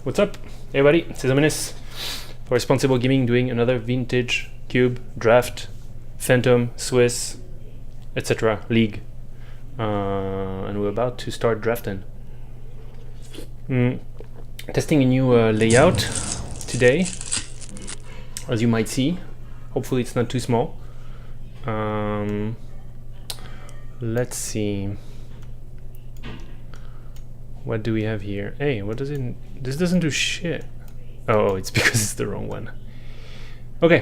What's up, everybody? Cesaminis for Responsible Gaming, doing another vintage cube draft, Phantom, Swiss, etc. league, and we're about to start drafting. Testing a new layout today, as you might see. Hopefully it's not too small. Let's see. What do we have here? Hey, what does it... This doesn't do shit. Oh, it's because it's the wrong one. Okay,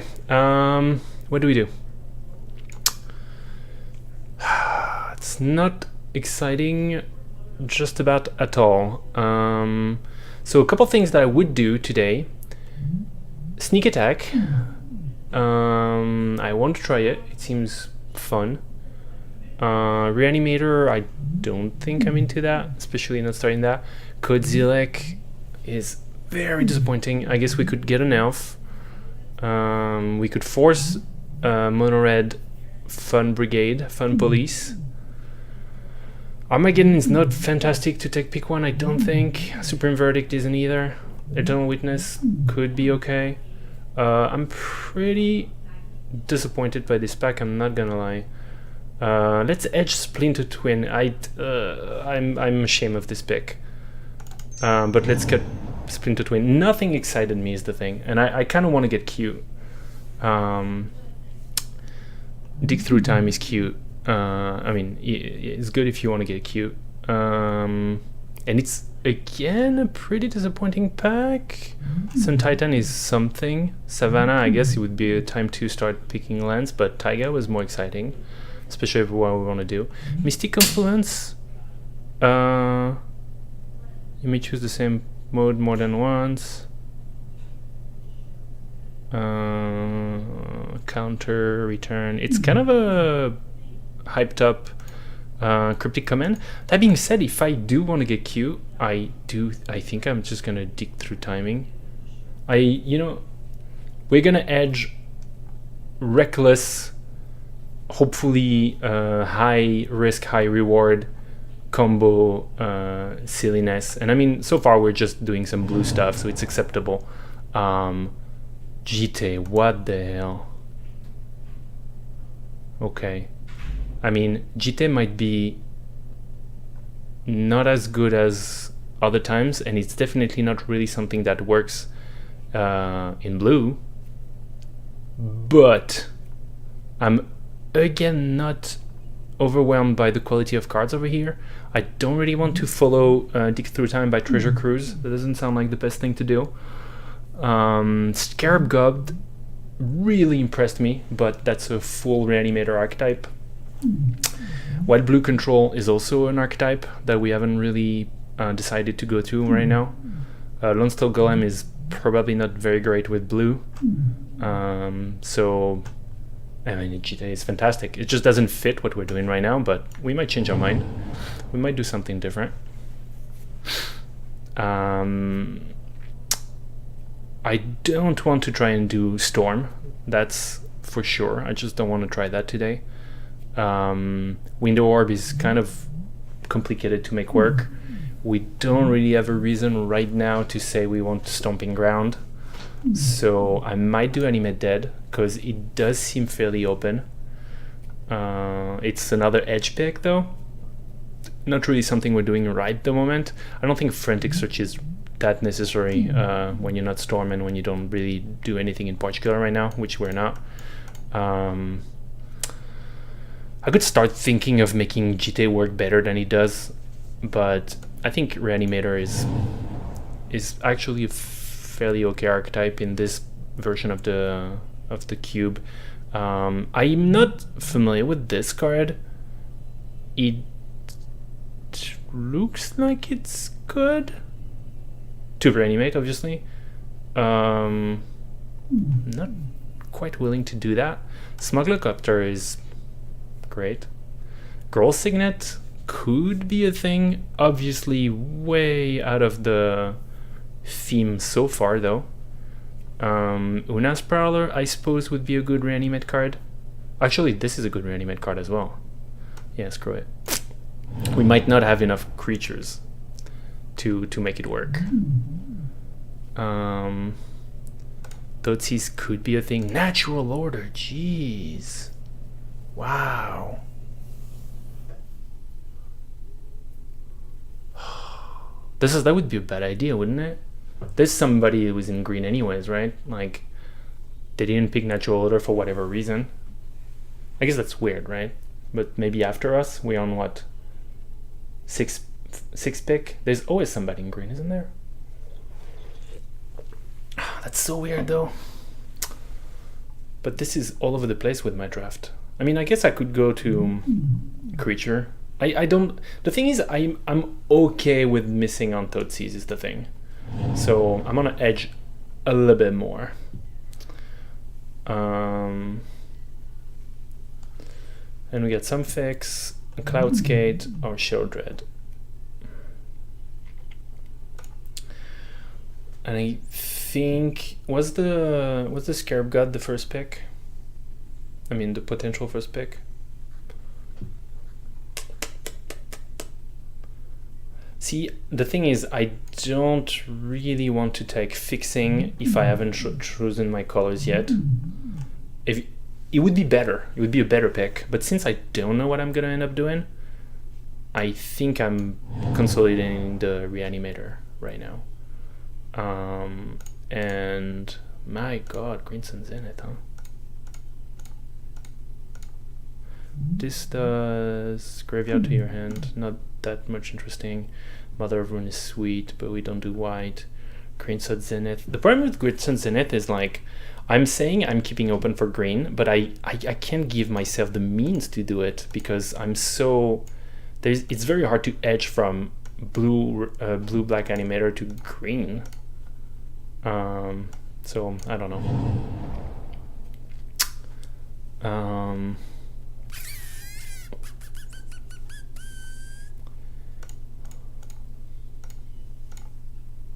what do we do? It's not exciting just about at all. So a couple things that I would do today. Sneak attack. I want to try it. It seems fun. Reanimator, I don't think I'm into that, especially not starting that. Godzilla is very disappointing. I guess we could get an elf. We could force Mono Red Fun Brigade, Fun Police. Armageddon is not fantastic to take pick one, I don't think. Supreme Verdict isn't either. Eternal Witness could be okay. I'm pretty disappointed by this pack, I'm not gonna lie. Let's edge Splinter Twin. I'm ashamed of this pick. But let's get Splinter Twin. Nothing excited me is the thing, and I kind of want to get cute. Dig Through Time is cute. I mean, it's good if you want to get cute. And it's again a pretty disappointing pack. Sun Titan is something. Savannah, I guess it would be a time to start picking lands, but Taiga was more exciting, especially for what we want to do. Mystic Confluence. You may choose the same mode more than once. Counter, return. It's kind of a hyped up cryptic command. That being said, if I do want to get cute, I think I'm just gonna dig through timing. We're gonna edge reckless, hopefully high risk, high reward combo silliness. And I mean, so far we're just doing some blue stuff, so it's acceptable. GT, what the hell? Okay. I mean, GT might be not as good as other times, and it's definitely not really something that works in blue. But I'm again not overwhelmed by the quality of cards over here. I don't really want to follow Dig Through Time by Treasure Cruise. That doesn't sound like the best thing to do. Scarab Gob really impressed me, but that's a full Reanimator archetype. White Blue Control is also an archetype that we haven't really decided to go to right now. Lonesteel Golem is probably not very great with blue. So I mean, GT is fantastic. It just doesn't fit what we're doing right now, but we might change our mind. We might do something different. I don't want to try and do Storm. That's for sure. I just don't want to try that today. Window Orb is kind of complicated to make work. We don't really have a reason right now to say we want Stomping Ground. So I might do Animate Dead, because it does seem fairly open. It's another edge pick though. Not really something we're doing right at the moment. I don't think Frantic Search is that necessary when you're not Storm and when you don't really do anything in particular right now, which we're not. I could start thinking of making GT work better than it does, but I think Reanimator is actually a fairly okay archetype in this version of the cube. I'm not familiar with this card. It looks like it's good to reanimate, obviously. Not quite willing to do that. Smugglercopter is great. Girl Signet could be a thing, obviously way out of the theme so far though. Una's Prowler, I suppose, would be a good reanimate card. Actually, this is a good reanimate card as well. Yeah, screw it. We might not have enough creatures to make it work. Thoughtseize could be a thing. Natural order, jeez. Wow. That would be a bad idea, wouldn't it? There's somebody who was in green anyways, right? Like, they didn't pick natural order for whatever reason. I guess that's weird, right? But maybe after us, we're on what? Six pick? There's always somebody in green, isn't there? That's so weird though. But this is all over the place with my draft. I mean, I guess I could go to creature. I don't. The thing is, I'm okay with missing on Thoughtseize is the thing. So I'm gonna edge a little bit more. And we get some fix, a Cloud Skate, or Sheoldred. And I think was the Scarab God the first pick? I mean the potential first pick. See, the thing is, I don't really want to take fixing if I haven't chosen my colors yet. If it would be better, it would be a better pick. But since I don't know what I'm gonna end up doing, I think I'm consolidating the Reanimator right now. And my God, Green Sun Zenith, huh? This does graveyard to your hand, not that much interesting. Mother of Ruin is sweet, but we don't do white. Green Sun Zenith. The problem with Green Sun Zenith is like, I'm saying I'm keeping open for green, but I can't give myself the means to do it because I'm so it's very hard to edge from blue black animator to green. So I don't know.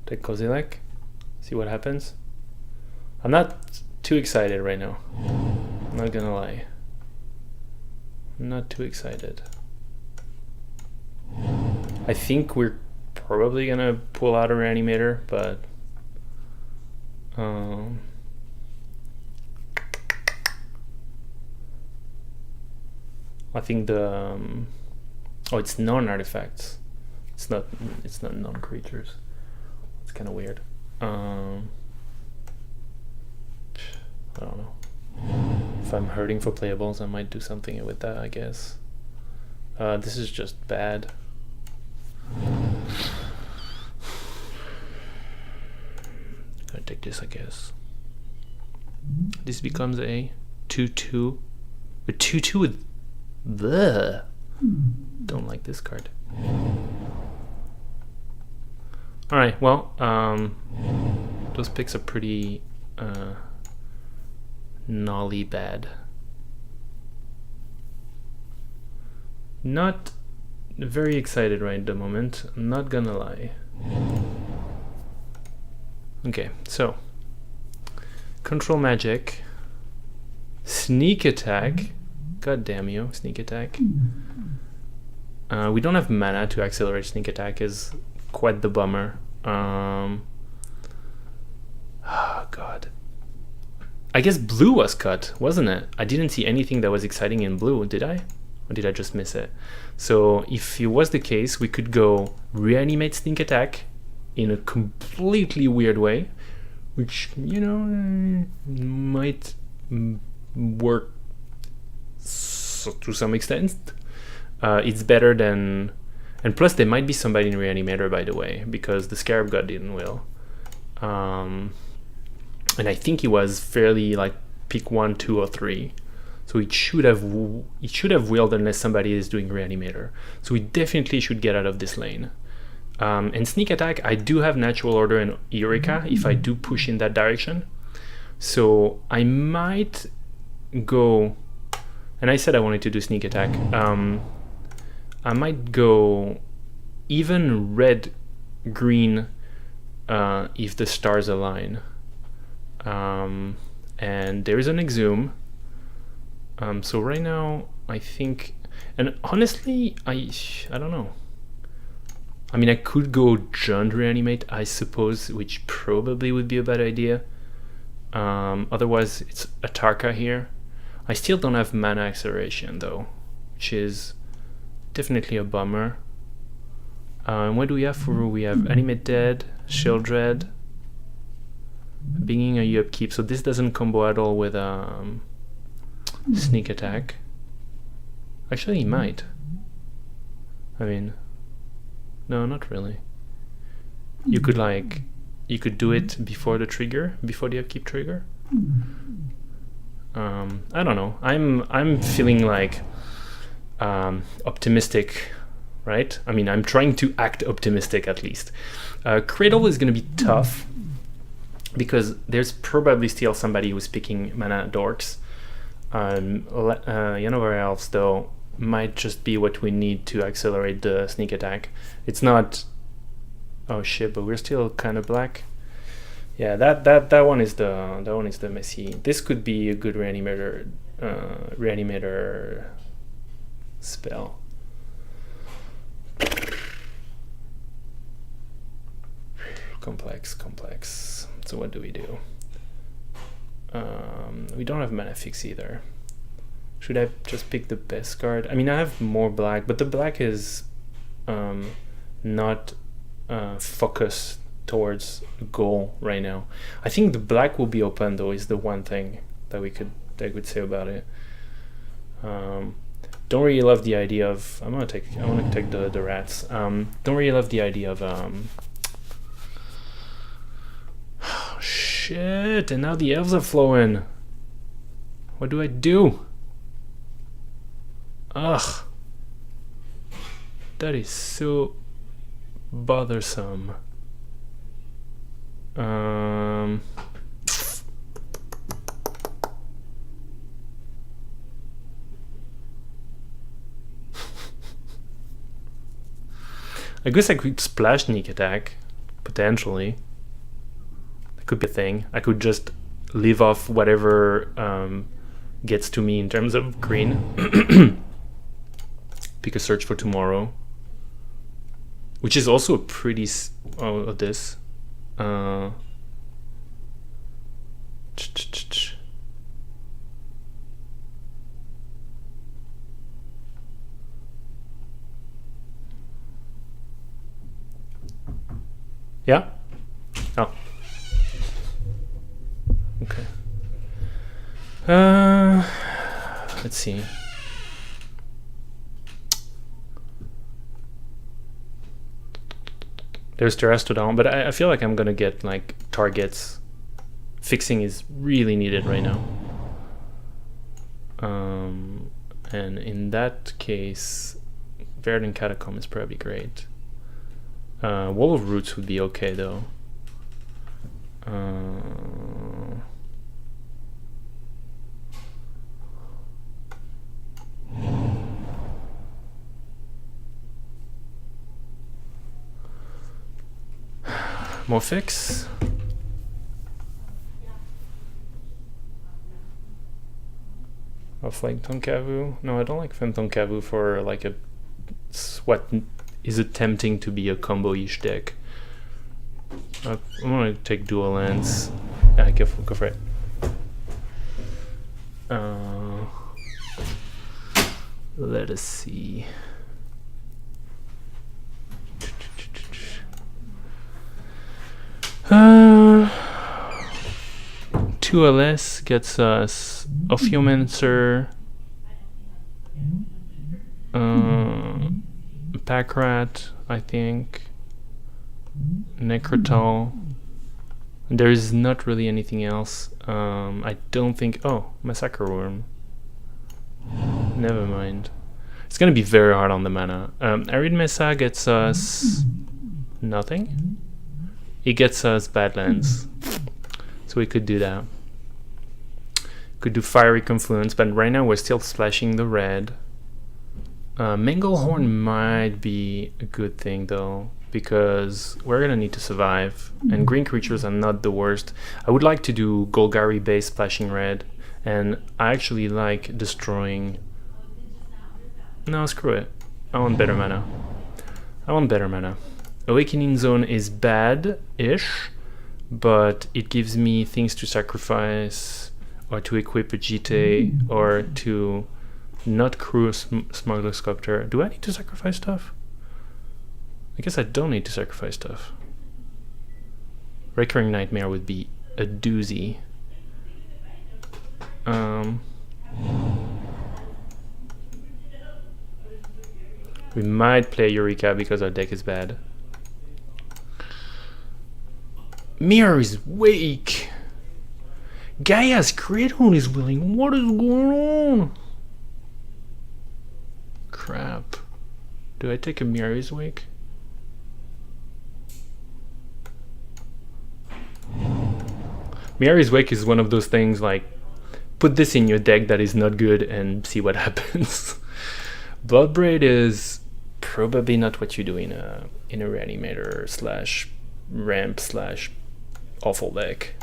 Take Kozilek, see what happens. I'm not too excited right now. I'm not gonna lie. I'm not too excited. I think we're probably gonna pull out a Reanimator, but I think the oh, it's non-artifacts. It's not non-creatures. It's kind of weird. I don't know. If I'm hurting for playables, I might do something with that, I guess. This is just bad. Gonna take this, I guess. This becomes a 2/2. A 2/2 with the. Don't like this card. All right. Well, those picks are pretty nolly bad. Not very excited right at the moment. I'm not gonna lie. Okay, so control magic, sneak attack. God damn you, sneak attack. We don't have mana to accelerate sneak attack, is quite the bummer. Oh God. I guess blue was cut, wasn't it? I didn't see anything that was exciting in blue, did I? Or did I just miss it? So if it was the case, we could go reanimate sneak attack in a completely weird way, which, you know, might work to some extent. It's better than... And plus there might be somebody in Reanimator, by the way, because the Scarab God didn't will. And I think he was fairly like pick 1, 2, or 3. So it should have willed unless somebody is doing Reanimator. So we definitely should get out of this lane. And sneak attack, I do have natural order and Eureka if I do push in that direction. So I might go, and I said I wanted to do sneak attack. I might go even red, green if the stars align. And there is an Exhume. So right now I think, and honestly I don't know. I mean, I could go Jund Reanimate, I suppose, which probably would be a bad idea. Otherwise, it's Atarka here. I still don't have mana acceleration though, which is definitely a bummer. What do we have for? We have Animate Dead, Sheoldred, Beginning a upkeep. So this doesn't combo at all with Sneak Attack. Actually, he might. I mean, no, not really. You could do it before the trigger, before the upkeep trigger. I don't know. I'm feeling like optimistic, right? I mean, I'm trying to act optimistic at least. Cradle is going to be tough because there's probably still somebody who's picking Mana Dorks. Yanova Elves though might just be what we need to accelerate the sneak attack. It's not. Oh shit! But we're still kind of black. Yeah, that one is the messy. This could be a good reanimator spell. Complex. So what do we do? We don't have mana fix either. Should I just pick the best card? I mean, I have more black, but the black is not focused towards a goal right now. I think the black will be open though, is the one thing that I could say about it. Don't really love the idea of I want to take the rats. Don't really love the idea of oh, shit, and now the elves are flowing. What do I do? Ugh. That is so bothersome. I guess I could splash Sneak Attack, potentially. That could be a thing. I could just leave off whatever gets to me in terms of green. Pick a Search for Tomorrow, which is also a pretty this. Yeah? Oh. Okay. Let's see. There's Terastodon, but I feel like I'm gonna get like targets. Fixing is really needed right now. And in that case, Verdant Catacomb is probably great. Wall of Roots would be okay though. More fix. I'll flank Tonkavu. No, I don't like Tonkavu for like what is attempting to be a combo-ish deck. I'm gonna take Dual Lands. Yeah, go for it. Let us see. 2 LS gets us Ophiomancer, Packrat, I think, Necrotal. There is not really anything else. I don't think. Oh, Massacre Worm. Never mind. It's gonna be very hard on the mana. Arid Mesa gets us nothing. It gets us Badlands, so we could do that. Could do Fiery Confluence, but right now we're still splashing the red. Manglehorn might be a good thing though, because we're gonna need to survive, and green creatures are not the worst. I would like to do Golgari base splashing red, and I actually like destroying. No, screw it. I want better mana. Awakening Zone is bad-ish, but it gives me things to sacrifice or to equip a GT or to not crew a Smuggler Sculptor. Do I need to sacrifice stuff? I guess I don't need to sacrifice stuff. Recurring Nightmare would be a doozy. We might play Eureka because our deck is bad. Mirror's Wake! Gaia's Cradle is willing. What is going on? Crap. Do I take a Mirror's Wake? Mirror's Wake is one of those things like, put this in your deck that is not good and see what happens. Bloodbraid is probably not what you do in a reanimator slash ramp slash awful deck.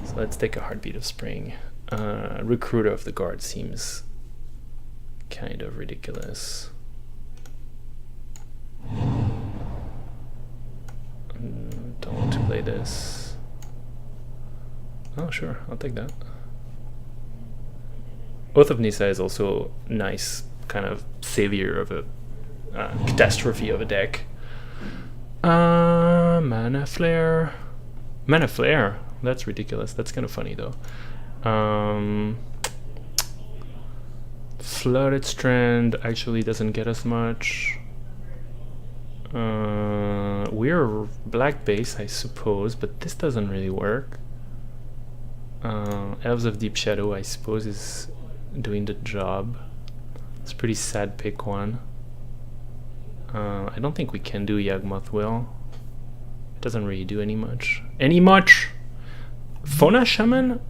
So let's take a Heartbeat of Spring. Recruiter of the Guard seems kind of ridiculous. Don't want to play this. Oh sure, I'll take that. Oath of Nissa is also nice, kind of savior of a catastrophe of a deck. Mana Flare. Mana Flare? That's ridiculous. That's kind of funny though. Flooded Strand actually doesn't get us much. We're black base, I suppose, but this doesn't really work. Elves of Deep Shadow, I suppose, is doing the job. It's a pretty sad pick one. I don't think we can do Yawgmoth Will. It doesn't really do any much. Fauna Shaman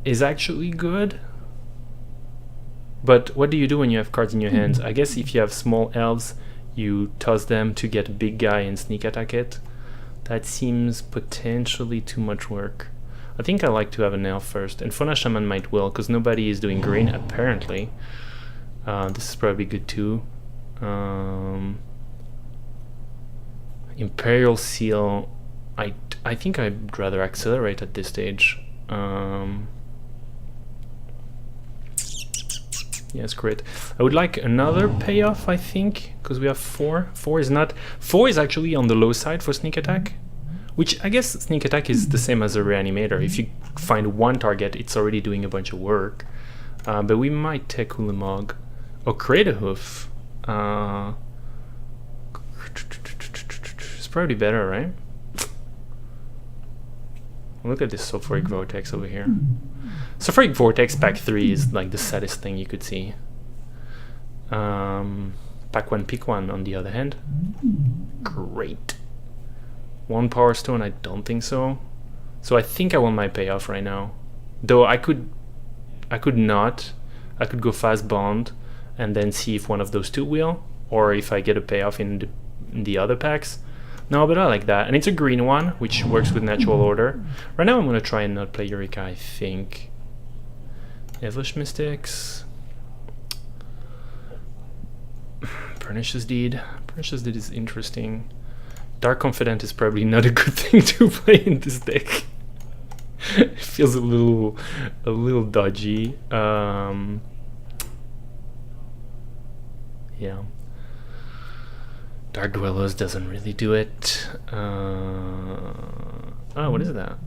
is actually good. But what do you do when you have cards in your hands? I guess if you have small elves, you toss them to get a big guy and sneak attack it. That seems potentially too much work. I think I like to have an elf first, and Fauna Shaman might will, because nobody is doing green apparently. This is probably good too. Imperial Seal, I think I'd rather accelerate at this stage. Yes, great. I would like another payoff, I think, because we have 4. 4 is actually on the low side for sneak attack, which I guess sneak attack is the same as a reanimator. If you find one target, it's already doing a bunch of work. But we might take Ulamog or create a hoof. It's probably better, right? Look at this Sulfuric Vortex over here. Sulfuric Vortex pack 3 is like the saddest thing you could see. Pack 1, pick 1 on the other hand. Great. 1 Power Stone, I don't think so. So I think I want my payoff right now. Though I could not. I could go Fast Bond and then see if one of those two will, or if I get a payoff in the other packs. No, but I like that. And it's a green one, which works with Natural Order. Right now I'm going to try and not play Eureka, I think. Devilish Mystics. Pernicious Deed. Pernicious Deed is interesting. Dark Confidant is probably not a good thing to play in this deck. It feels a little dodgy. Yeah. Dark Dwellers doesn't really do it. Oh, what is that?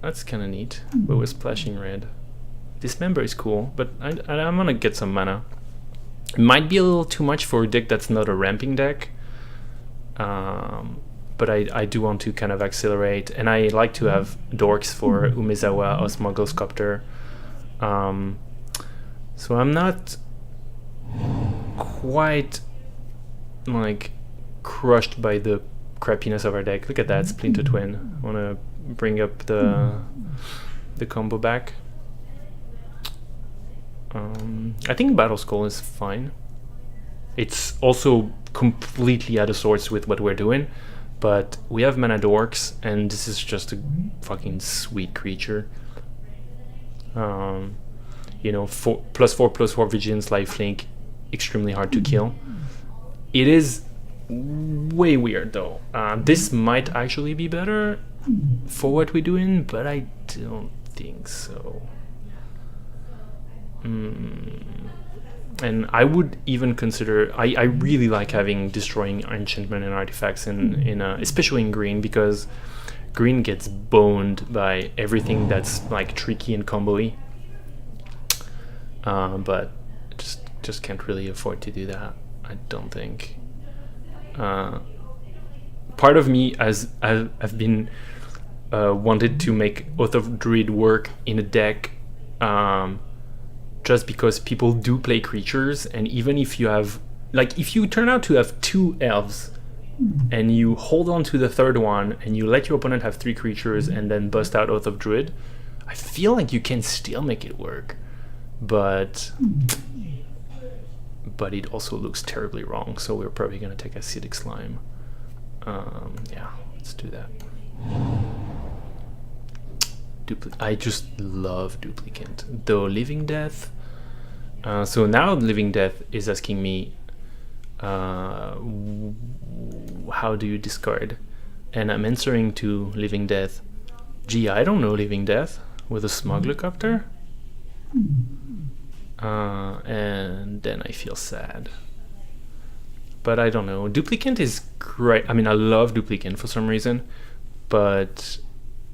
That's kind of neat. But with Splashing Red. Dismember is cool, but I'm gonna get some mana. It might be a little too much for a deck that's not a ramping deck. But I do want to kind of accelerate, and I like to have dorks for Umezawa or Smuggle Sculptor. So I'm not quite like crushed by the crappiness of our deck. Look at that, Splinter Twin. I want to bring up the combo back. I think Battle Skull is fine. It's also completely out of sorts with what we're doing, but we have mana dorks, and this is just a fucking sweet creature. You know, +4/+4 Vigilance, lifelink, extremely hard to kill. It is way weird though. This might actually be better for what we're doing, but I don't think so. And I would even consider, I really like having destroying enchantment and artifacts in especially in green, because green gets boned by everything that's like tricky and combo-y. But just can't really afford to do that, I don't think. Part of me I've been wanted to make Oath of Druid work in a deck, just because people do play creatures, and even if you have, like, if you turn out to have 2 elves and you hold on to the third one and you let your opponent have 3 creatures and then bust out Oath of Druid, I feel like you can still make it work, but it also looks terribly wrong, so we're probably gonna take Acidic Slime. Yeah, let's do that. I just love Duplicant. Though Living Death, so now Living Death is asking me, how do you discard? And I'm answering to Living Death, gee, I don't know Living Death, with a Smugglercopter? And then I feel sad. But I don't know. Duplicant is great. I mean, I love Duplicant for some reason, but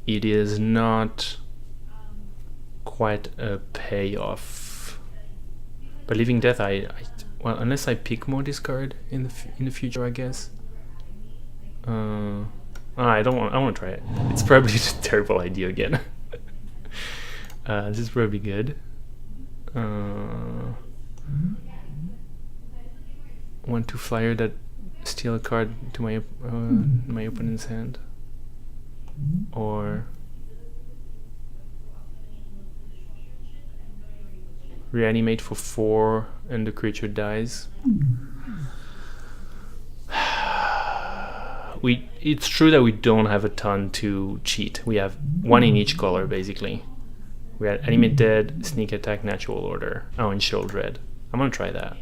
it is not quite a payoff. But Living Death, well, unless I pick more discard in the future, I guess. I want to try it. It's probably a terrible idea again. This is probably good. Want to flyer that steal a card to my my opponent's hand, or reanimate for 4 and the creature dies. It's true that we don't have a ton to cheat. We have 1 in each color basically. We had Animate Dead, Sneak Attack, Natural Order. Oh, and Shield Red. I'm gonna try that.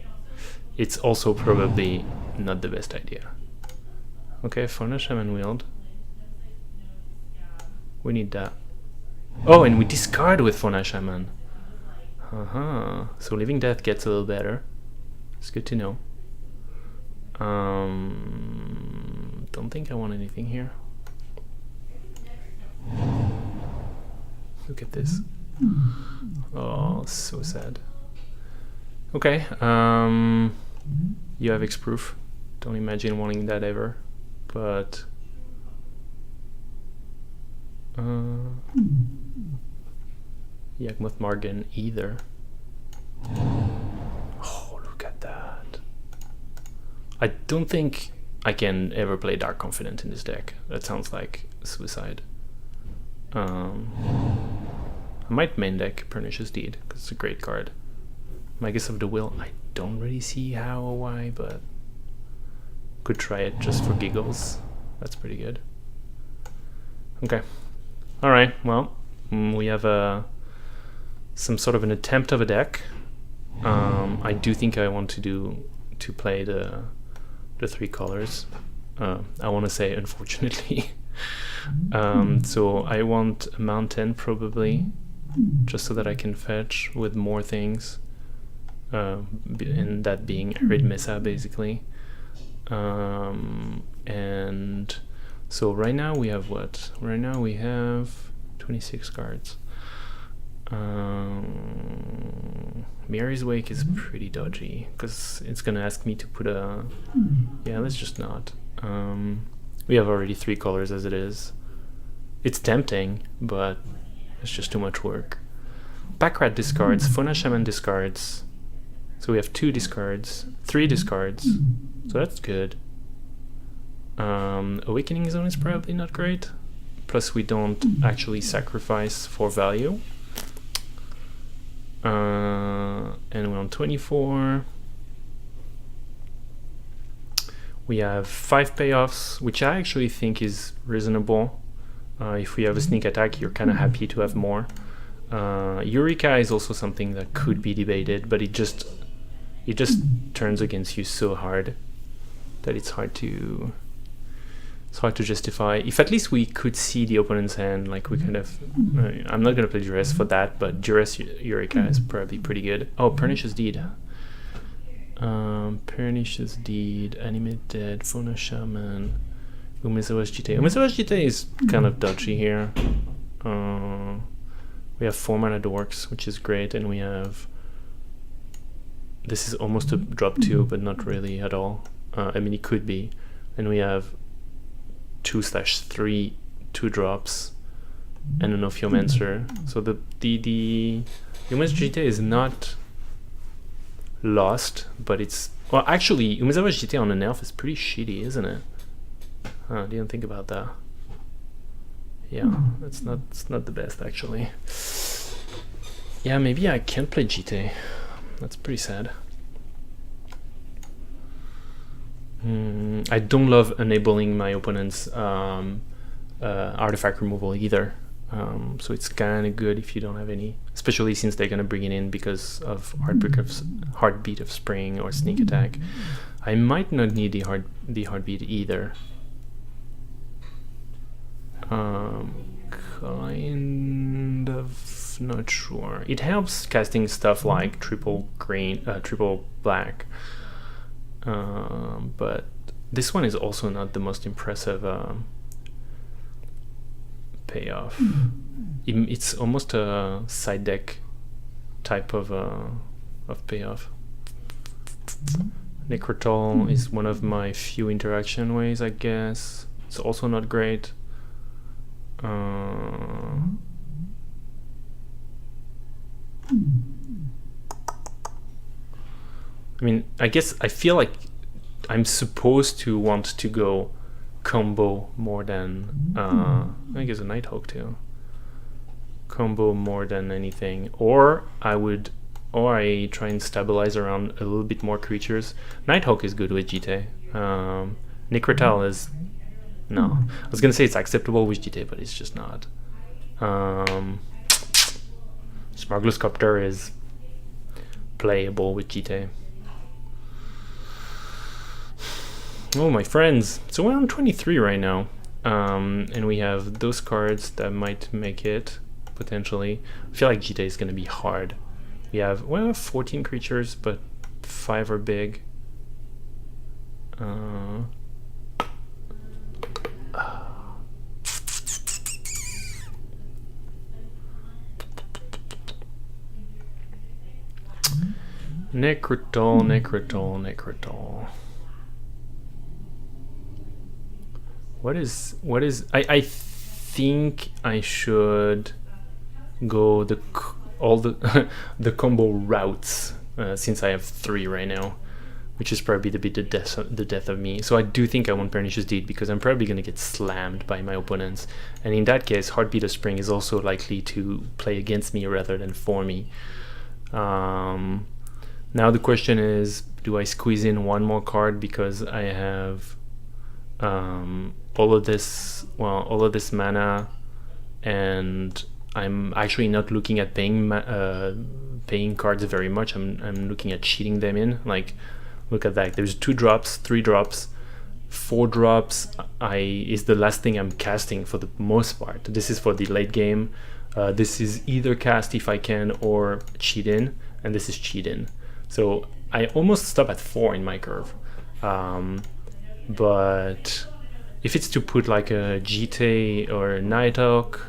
It's also probably not the best idea. Okay, Fauna Shaman Wield. We need that. Oh, and we discard with Fauna Shaman. So Living Death gets a little better. It's good to know. Don't think I want anything here. Look at this. Oh, so sad. Okay, you have X-Proof. Don't imagine wanting that ever, but Yawgmoth Margan either. Oh, look at that. I don't think I can ever play Dark Confidant in this deck. That sounds like suicide. I might main deck Pernicious Deed, because it's a great card. Magus of the Will, I don't really see how or why, but could try it just for giggles. That's pretty good. Okay. Alright, well, we have some sort of an attempt of a deck. I do think I want to play the 3 colors. I want to say, unfortunately. So I want a mountain probably, just so that I can fetch with more things, and that being Arid Mesa basically. And so right now we have what? Right now we have 26 cards. Mary's Wake is pretty dodgy because it's gonna ask me to put a yeah, let's just not. We have already 3 colors as it is. It's tempting, but it's just too much work. Packrat discards, Fauna Shaman discards. So we have 2 discards, 3 discards. So that's good. Awakening Zone is probably not great. Plus we don't actually sacrifice for value. And we're on 24. We have 5 payoffs, which I actually think is reasonable. If we have a sneak attack, you're kind of happy to have more. Eureka is also something that could be debated, but it just turns against you so hard. that it's hard to justify. If at least we could see the opponent's hand, like we kind of, I'm not gonna play Duress for that, but Duress Eureka is probably pretty good. Oh, Pernicious Deed. Pernicious Deed, Animate Dead, Fauna Shaman, Umezawa's GT. Umezawa's GT is kind of dodgy here. We have 4 mana Dorks, which is great, and we have, this is almost a drop 2, but not really at all. I mean, it could be. And we have 2/3 2-drops and an Ophiomancer. So the Umezawa's GT is not lost, but it's, well, actually Umezawa's GT on an elf is pretty shitty, isn't it? I didn't think about that. Yeah, it's not the best actually. Yeah, maybe I can't play GT. That's pretty sad. I don't love enabling my opponent's artifact removal either. So it's kind of good if you don't have any, especially since they're gonna bring it in because of Heartbeat of Spring or Sneak Attack. I might not need the Heartbeat either. Kind of not sure. It helps casting stuff like triple black, but this one is also not the most impressive payoff. It's almost a side deck type of payoff. Necrotol is one of my few interaction ways, I guess. It's also not great. I mean, I guess I feel like I'm supposed to want to go combo more than I guess a Nighthawk too. Combo more than anything, or I try and stabilize around a little bit more creatures. Nighthawk is good with GT. Necrotal is, no. I was gonna say it's acceptable with GT, but it's just not. Smuggler's Copter is playable with GT. Oh, my friends. So we're on 23 right now. And we have those cards that might make it, potentially. I feel like GT is gonna be hard. We have 14 creatures, but 5 are big. Necrotol. What is I think I should go all the the combo routes since I have 3 right now, which is probably the death of me. So I do think I want Pernicious Deed because I'm probably gonna get slammed by my opponents, and in that case Heartbeat of Spring is also likely to play against me rather than for me. Now the question is, do I squeeze in one more card because I have all of this mana, and I'm actually not looking at paying cards very much. I'm looking at cheating them in. Like, look at that. There's 2 drops, 3 drops, 4 drops. Is the last thing I'm casting for the most part. This is for the late game. This is either cast if I can or cheat in, and this is cheat in. So I almost stop at 4 in my curve. But if it's to put like a GT or a Nighthawk,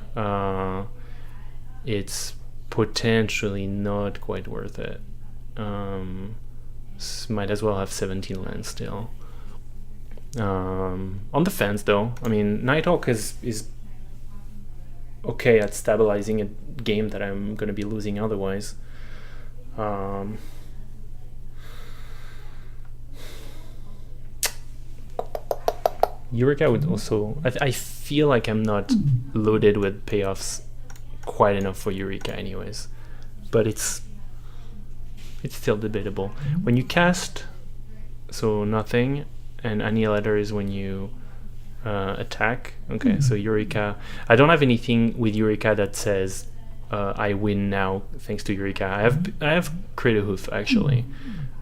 it's potentially not quite worth it. Might as well have 17 lands still. On the fence though, I mean, Nighthawk is okay at stabilizing a game that I'm going to be losing otherwise. Eureka would also, I feel like I'm not loaded with payoffs quite enough for Eureka anyways, but it's still debatable. When you cast, so nothing, and Annihilator is when you attack. Okay, so Eureka, I don't have anything with Eureka that says I win now thanks to Eureka. I have Crater Hoof actually,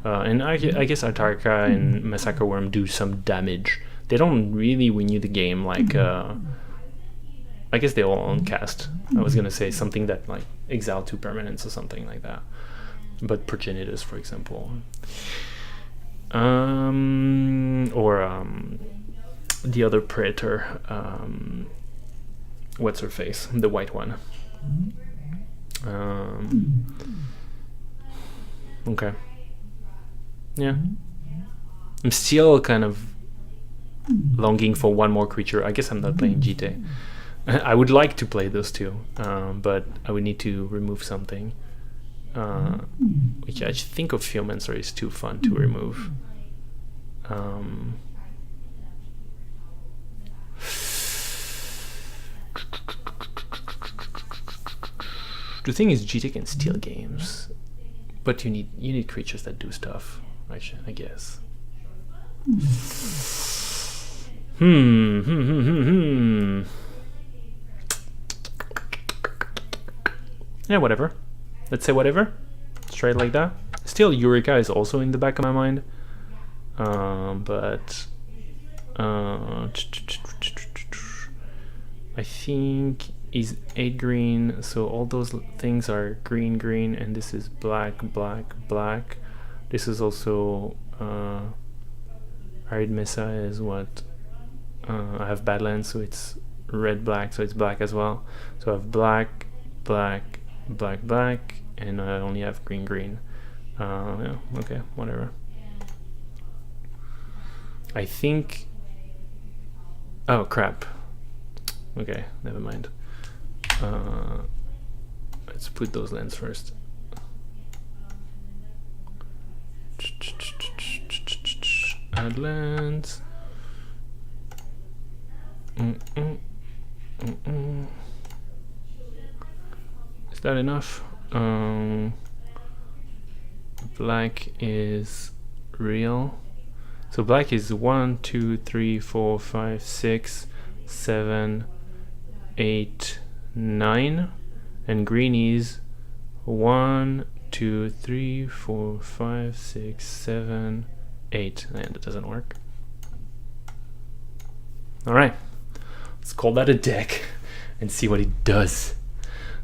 And I guess Atarka and Massacre Worm do some damage. They don't really win you the game like I guess they all on cast. I was gonna say something that like exile 2 permanents or something like that. But Progenitus, for example. Or the other Praetor, what's her face? The white one. Okay. Yeah. I'm still kind of longing for one more creature. I guess I'm not playing Jite. I would like to play those two, but I would need to remove something. Which I think Ophiomancer is too fun to remove. The thing is, GT can steal games, but you need creatures that do stuff. Actually, I guess. Yeah, whatever. Let's say whatever. Straight like that. Still, Eureka is also in the back of my mind. But I think is 8 green, so all those things are green, green, and this is black, black, black. This is also Arid Mesa is what I have Badlands, so it's red, black, so it's black as well. So I have black, black, black, black, and I only have green, green. Yeah, okay, whatever. I think. Oh crap. Okay, never mind. Let's put those lands first. Add lands. Is that enough? Black is real. So black is 1, 2, 3, 4, 5, 6, 7, 8, 9, and green is 1, 2, 3, 4, 5, 6, 7, 8, and that doesn't work. Alright, let's call that a deck and see what it does.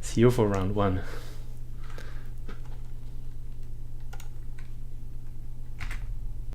See you for round 1.